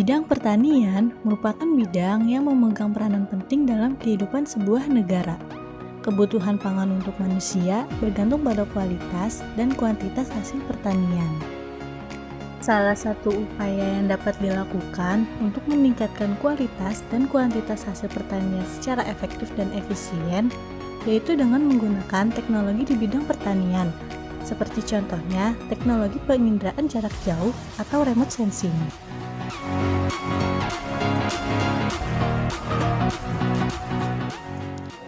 Bidang pertanian merupakan bidang yang memegang peranan penting dalam kehidupan sebuah negara. Kebutuhan pangan untuk manusia bergantung pada kualitas dan kuantitas hasil pertanian. Salah satu upaya yang dapat dilakukan untuk meningkatkan kualitas dan kuantitas hasil pertanian secara efektif dan efisien, yaitu dengan menggunakan teknologi di bidang pertanian, seperti contohnya teknologi penginderaan jarak jauh atau remote sensing.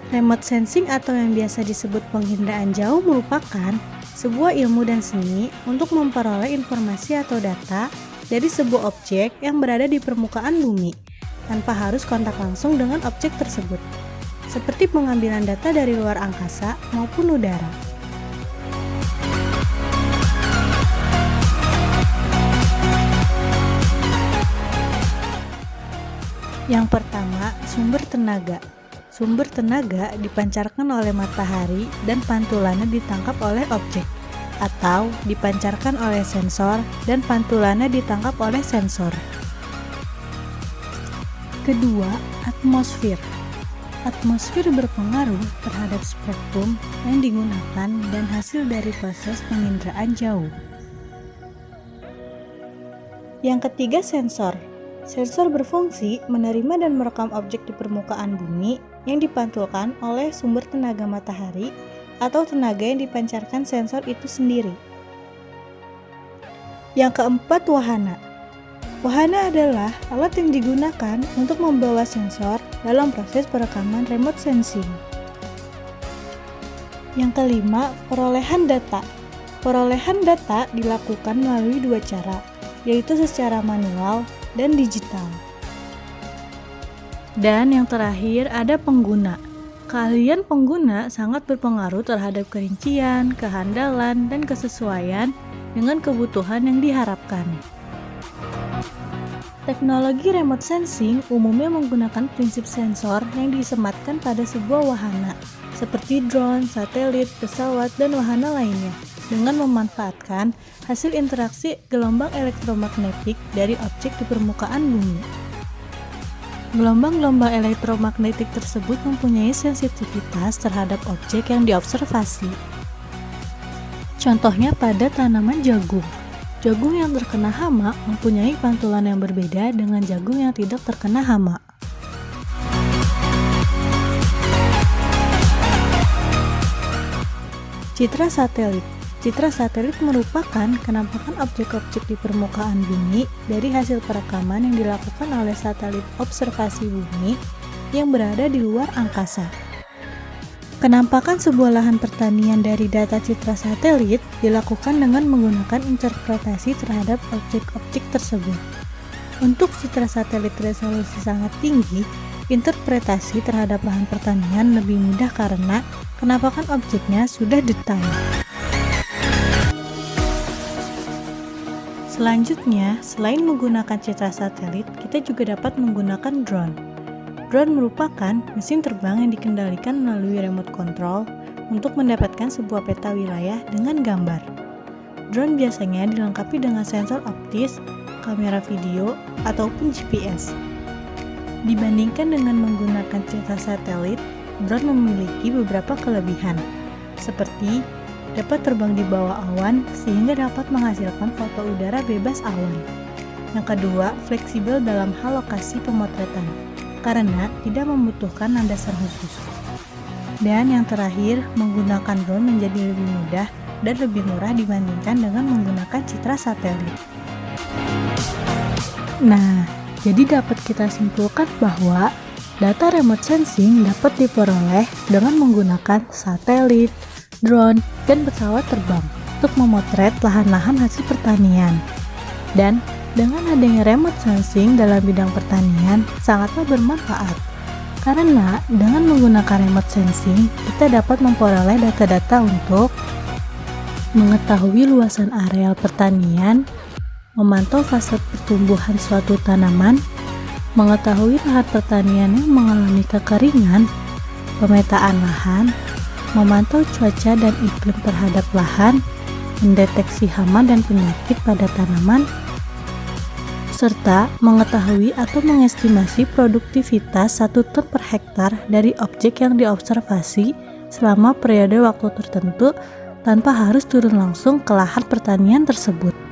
Remote sensing atau yang biasa disebut penginderaan jauh merupakan sebuah ilmu dan seni untuk memperoleh informasi atau data dari sebuah objek yang berada di permukaan bumi tanpa harus kontak langsung dengan objek tersebut, seperti pengambilan data dari luar angkasa maupun udara. Yang pertama, sumber tenaga. Sumber tenaga dipancarkan oleh matahari dan pantulannya ditangkap oleh objek, atau dipancarkan oleh sensor dan pantulannya ditangkap oleh sensor. Kedua, atmosfer. Atmosfer berpengaruh terhadap spektrum yang digunakan dan hasil dari proses penginderaan jauh. Yang ketiga, sensor. Sensor berfungsi menerima dan merekam objek di permukaan bumi yang dipantulkan oleh sumber tenaga matahari atau tenaga yang dipancarkan sensor itu sendiri. Yang keempat, wahana. Wahana adalah alat yang digunakan untuk membawa sensor dalam proses perekaman remote sensing. Yang kelima, perolehan data. Perolehan data dilakukan melalui dua cara, yaitu secara manual dan digital. Dan yang terakhir ada pengguna. Keahlian pengguna sangat berpengaruh terhadap kerincian, kehandalan, dan kesesuaian dengan kebutuhan yang diharapkan. Teknologi remote sensing umumnya menggunakan prinsip sensor yang disematkan pada sebuah wahana, seperti drone, satelit, pesawat, dan wahana lainnya, dengan memanfaatkan hasil interaksi gelombang elektromagnetik dari objek di permukaan bumi. Gelombang-gelombang elektromagnetik tersebut mempunyai sensitivitas terhadap objek yang diobservasi. Contohnya pada tanaman jagung. Jagung yang terkena hama mempunyai pantulan yang berbeda dengan jagung yang tidak terkena hama. Citra satelit. Citra satelit merupakan kenampakan objek-objek di permukaan bumi dari hasil perekaman yang dilakukan oleh satelit observasi bumi yang berada di luar angkasa. Kenampakan sebuah lahan pertanian dari data citra satelit dilakukan dengan menggunakan interpretasi terhadap objek-objek tersebut. Untuk citra satelit resolusi sangat tinggi, interpretasi terhadap lahan pertanian lebih mudah karena kenampakan objeknya sudah detail. Selanjutnya, selain menggunakan citra satelit, kita juga dapat menggunakan drone. Drone merupakan mesin terbang yang dikendalikan melalui remote control untuk mendapatkan sebuah peta wilayah dengan gambar. Drone biasanya dilengkapi dengan sensor optis, kamera video, ataupun GPS. Dibandingkan dengan menggunakan citra satelit, drone memiliki beberapa kelebihan, seperti dapat terbang di bawah awan sehingga dapat menghasilkan foto udara bebas awan. Yang kedua, fleksibel dalam hal lokasi pemotretan, karena tidak membutuhkan landasan khusus. Dan yang terakhir, menggunakan drone menjadi lebih mudah dan lebih murah dibandingkan dengan menggunakan citra satelit. Nah, jadi dapat kita simpulkan bahwa data remote sensing dapat diperoleh dengan menggunakan satelit, drone, dan pesawat terbang untuk memotret lahan-lahan hasil pertanian. Dan dengan adanya remote sensing dalam bidang pertanian sangatlah bermanfaat. Karena dengan menggunakan remote sensing, kita dapat memperoleh data-data untuk mengetahui luasan areal pertanian, memantau fase pertumbuhan suatu tanaman, mengetahui lahan pertanian yang mengalami kekeringan, pemetaan lahan, memantau cuaca dan iklim terhadap lahan, mendeteksi hama dan penyakit pada tanaman, serta mengetahui atau mengestimasi produktivitas 1 ton per hektar dari objek yang diobservasi selama periode waktu tertentu tanpa harus turun langsung ke lahan pertanian tersebut.